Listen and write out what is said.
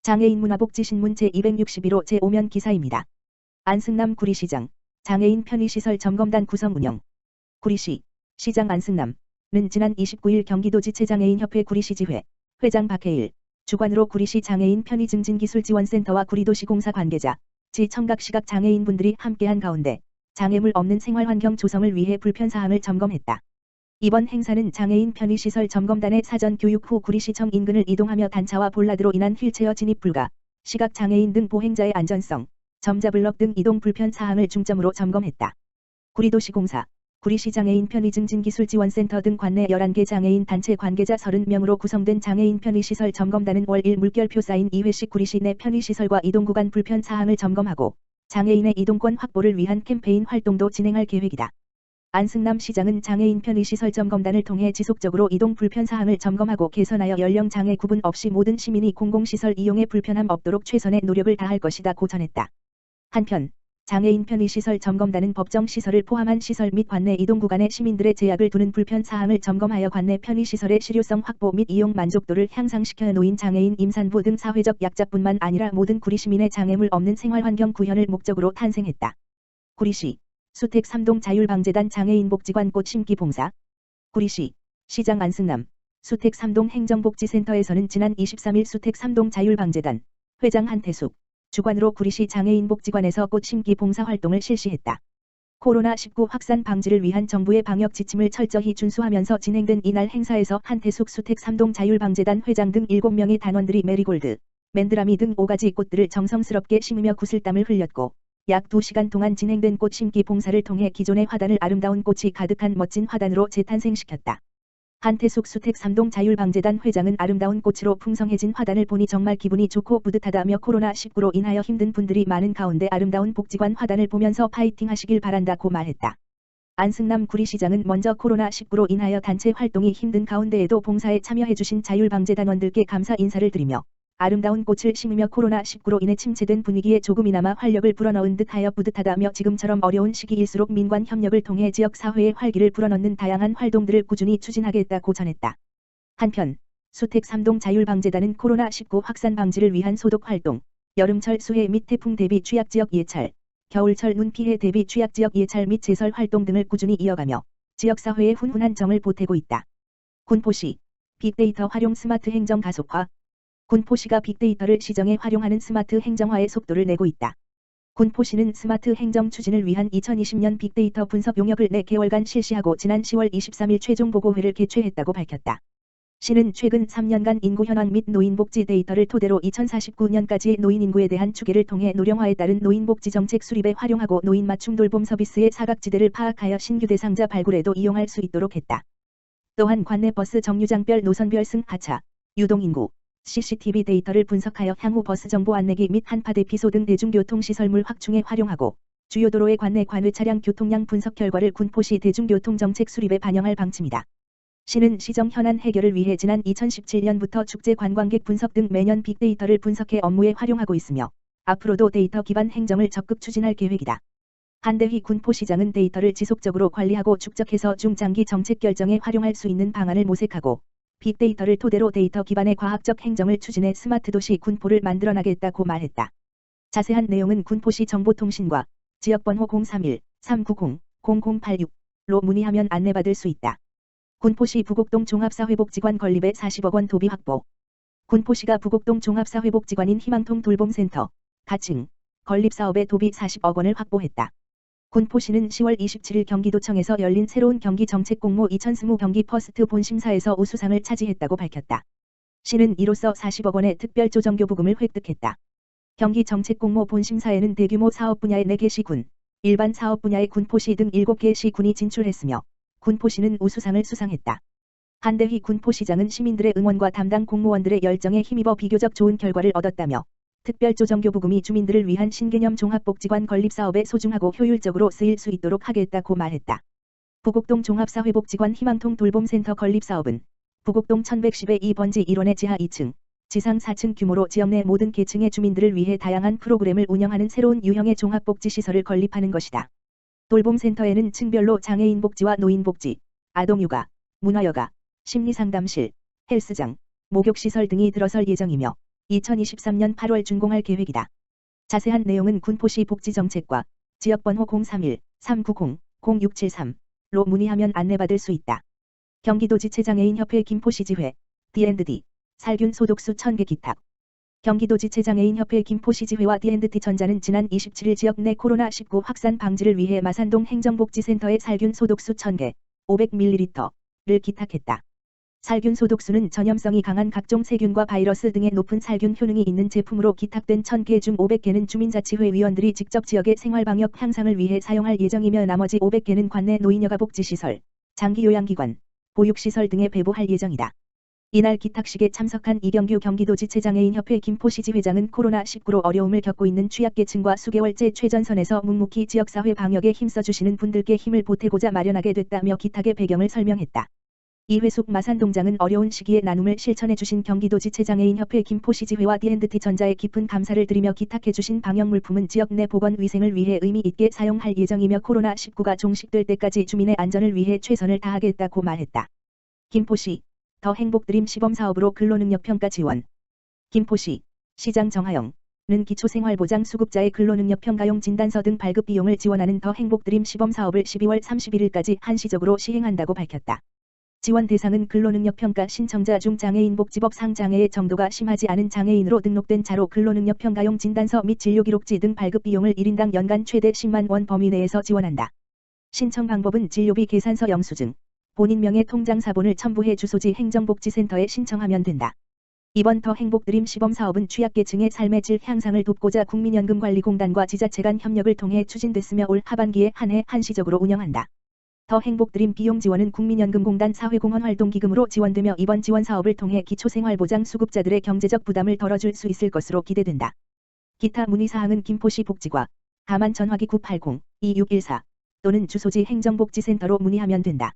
장애인 문화복지신문 제261호 제5면 기사입니다. 안승남 구리시장, 장애인 편의시설 점검단 구성 운영. 구리시, 시장 안승남은 지난 29일 경기도지체장애인협회 구리시지회, 회장 박해일, 주관으로 구리시 장애인 편의증진기술지원센터와 구리도시공사 관계자, 지청각시각장애인분들이 함께한 가운데 장애물 없는 생활환경 조성을 위해 불편사항을 점검했다. 이번 행사는 장애인 편의시설 점검단의 사전 교육 후 구리시청 인근을 이동하며 단차와 볼라드로 인한 휠체어 진입 불가, 시각장애인 등 보행자의 안전성, 점자블럭 등 이동 불편 사항을 중점으로 점검했다. 구리도시공사, 구리시장애인 편의증진기술지원센터 등 관내 11개 장애인 단체 관계자 30명으로 구성된 장애인 편의시설 점검단은 월1 물결표 사인 2회씩 구리시 내 편의시설과 이동구간 불편 사항을 점검하고 장애인의 이동권 확보를 위한 캠페인 활동도 진행할 계획이다. 안승남 시장은 장애인 편의시설 점검단을 통해 지속적으로 이동 불편 사항을 점검하고 개선하여 연령 장애 구분 없이 모든 시민이 공공시설 이용에 불편함 없도록 최선의 노력을 다할 것이다고 전했다. 한편 장애인 편의시설 점검단은 법정 시설을 포함한 시설 및 관내 이동 구간에 시민들의 제약을 두는 불편 사항을 점검하여 관내 편의시설의 실효성 확보 및 이용 만족도를 향상시켜 노인 장애인 임산부 등 사회적 약자뿐만 아니라 모든 구리 시민의 장애물 없는 생활환경 구현을 목적으로 탄생했다. 구리시 수택 3동 자율방재단 장애인복지관 꽃 심기 봉사. 구리시, 시장 안승남, 수택 3동 행정복지센터에서는 지난 23일 수택 3동 자율방재단, 회장 한태숙, 주관으로 구리시 장애인복지관에서 꽃 심기 봉사 활동을 실시했다. 코로나19 확산 방지를 위한 정부의 방역 지침을 철저히 준수하면서 진행된 이날 행사에서 한태숙 수택 3동 자율방재단 회장 등 7명의 단원들이 메리골드, 맨드라미 등 5가지 꽃들을 정성스럽게 심으며 구슬땀을 흘렸고, 약 2시간 동안 진행된 꽃 심기 봉사를 통해 기존의 화단을 아름다운 꽃이 가득한 멋진 화단으로 재탄생시켰다. 한태숙 수택 3동 자율방재단 회장은 아름다운 꽃으로 풍성해진 화단을 보니 정말 기분이 좋고 뿌듯하다며 코로나19로 인하여 힘든 분들이 많은 가운데 아름다운 복지관 화단을 보면서 파이팅 하시길 바란다고 말했다. 안승남 구리시장은 먼저 코로나19로 인하여 단체 활동이 힘든 가운데에도 봉사에 참여해주신 자율방재단원들께 감사 인사를 드리며 아름다운 꽃을 심으며 코로나19로 인해 침체된 분위기에 조금이나마 활력을 불어넣은 듯하여 뿌듯하다며 지금처럼 어려운 시기일수록 민관 협력을 통해 지역사회의 활기를 불어넣는 다양한 활동들을 꾸준히 추진하겠다고 전했다. 한편 수택 3동 자율방재단은 코로나19 확산 방지를 위한 소독 활동, 여름철 수해 및 태풍 대비 취약지역 예찰, 겨울철 눈 피해 대비 취약지역 예찰 및 제설 활동 등을 꾸준히 이어가며 지역사회의 훈훈한 정을 보태고 있다. 군포시, 빅데이터 활용 스마트 행정 가속화. 군포시가 빅데이터를 시정에 활용하는 스마트 행정화의 속도를 내고 있다. 군포시는 스마트 행정 추진을 위한 2020년 빅데이터 분석 용역을 4개월간 실시하고 지난 10월 23일 최종 보고회를 개최했다고 밝혔다. 시는 최근 3년간 인구 현황 및 노인복지 데이터를 토대로 2049년까지의 노인 인구에 대한 추계를 통해 노령화에 따른 노인복지 정책 수립에 활용하고 노인 맞춤 돌봄 서비스의 사각지대를 파악하여 신규 대상자 발굴에도 이용할 수 있도록 했다. 또한 관내 버스 정류장별 노선별 승 하차, 유동인구, CCTV 데이터를 분석하여 향후 버스 정보 안내기 및 한파 대피소 등 대중교통시설물 확충에 활용하고 주요 도로의 관내 관외 차량 교통량 분석 결과를 군포시 대중교통정책 수립에 반영할 방침이다. 시는 시정 현안 해결을 위해 지난 2017년부터 축제 관광객 분석 등 매년 빅데이터를 분석해 업무에 활용하고 있으며 앞으로도 데이터 기반 행정을 적극 추진할 계획이다. 한대휘 군포시장은 데이터를 지속적으로 관리하고 축적해서 중장기 정책 결정에 활용할 수 있는 방안을 모색하고 빅데이터를 토대로 데이터 기반의 과학적 행정을 추진해 스마트 도시 군포를 만들어나겠다고 말했다. 자세한 내용은 군포시 정보통신과 지역번호 031-390-0086로 문의하면 안내받을 수 있다. 군포시 부곡동 종합사회복지관 건립에 40억 원 도비 확보. 군포시가 부곡동 종합사회복지관인 희망통 돌봄센터, 가칭, 건립사업에 도비 40억 원을 확보했다. 군포시는 10월 27일 경기도청에서 열린 새로운 경기정책공모 2020 경기 퍼스트 본심사에서 우수상을 차지했다고 밝혔다. 시는 이로써 40억 원의 특별조정교부금을 획득했다. 경기정책공모 본심사에는 대규모 사업 분야의 4개 시군, 일반 사업 분야의 군포시 등 7개 시군이 진출했으며 군포시는 우수상을 수상했다. 한대휘 군포시장은 시민들의 응원과 담당 공무원들의 열정에 힘입어 비교적 좋은 결과를 얻었다며 특별조정교부금이 주민들을 위한 신개념 종합복지관 건립사업에 소중하고 효율적으로 쓰일 수 있도록 하겠다고 말했다. 부곡동 종합사회복지관 희망통 돌봄센터 건립사업은 부곡동 1110의 2번지 1원의 지하 2층, 지상 4층 규모로 지역 내 모든 계층의 주민들을 위해 다양한 프로그램을 운영하는 새로운 유형의 종합복지시설을 건립하는 것이다. 돌봄센터에는 층별로 장애인 복지와 노인복지, 아동육아, 문화여가, 심리상담실, 헬스장, 목욕시설 등이 들어설 예정이며 2023년 8월 준공할 계획이다. 자세한 내용은 군포시 복지정책과 지역번호 031-390-0673로 문의하면 안내받을 수 있다. 경기도지체장애인협회 김포시지회 D&D 살균 소독수 1000개 기탁. 경기도지체장애인협회 김포시지회와 D&T 전자는 지난 27일 지역 내 코로나19 확산 방지를 위해 마산동 행정복지센터에 살균 소독수 1000개 500ml를 기탁했다. 살균 소독수는 전염성이 강한 각종 세균과 바이러스 등의 높은 살균 효능이 있는 제품으로 기탁된 1000개 중 500개는 주민자치회 위원들이 직접 지역의 생활방역 향상을 위해 사용할 예정이며 나머지 500개는 관내 노인여가복지시설, 장기요양기관, 보육시설 등에 배부할 예정이다. 이날 기탁식에 참석한 이경규 경기도지체장애인협회 김포시지회장은 코로나19로 어려움을 겪고 있는 취약계층과 수개월째 최전선에서 묵묵히 지역사회 방역에 힘써주시는 분들께 힘을 보태고자 마련하게 됐다며 기탁의 배경을 설명했다. 이회숙 마산동장은 어려운 시기에 나눔을 실천해주신 경기도지체장애인협회 김포시지회와 D&T 전자에 깊은 감사를 드리며 기탁해주신 방역물품은 지역 내 보건위생을 위해 의미 있게 사용할 예정이며 코로나19가 종식될 때까지 주민의 안전을 위해 최선을 다하겠다고 말했다. 김포시 더 행복드림 시범사업으로 근로능력평가 지원. 김포시 시장 정하영은 기초생활보장 수급자의 근로능력평가용 진단서 등 발급 비용을 지원하는 더 행복드림 시범사업을 12월 31일까지 한시적으로 시행한다고 밝혔다. 지원 대상은 근로능력평가 신청자 중 장애인복지법 상장애의 정도가 심하지 않은 장애인으로 등록된 자로 근로능력평가용 진단서 및 진료기록지 등 발급 비용을 1인당 연간 최대 10만 원 범위 내에서 지원한다. 신청 방법은 진료비 계산서 영수증, 본인 명의 통장사본을 첨부해 주소지 행정복지센터에 신청하면 된다. 이번 더 행복드림 시범사업은 취약계층의 삶의 질 향상을 돕고자 국민연금관리공단과 지자체 간 협력을 통해 추진됐으며 올 하반기에 한해 한시적으로 운영한다. 더 행복드림 비용 지원은 국민연금공단 사회공헌활동기금으로 지원되며 이번 지원사업을 통해 기초생활보장 수급자들의 경제적 부담을 덜어줄 수 있을 것으로 기대된다. 기타 문의사항은 김포시 복지과 가만 전화기 980-2614 또는 주소지 행정복지센터로 문의하면 된다.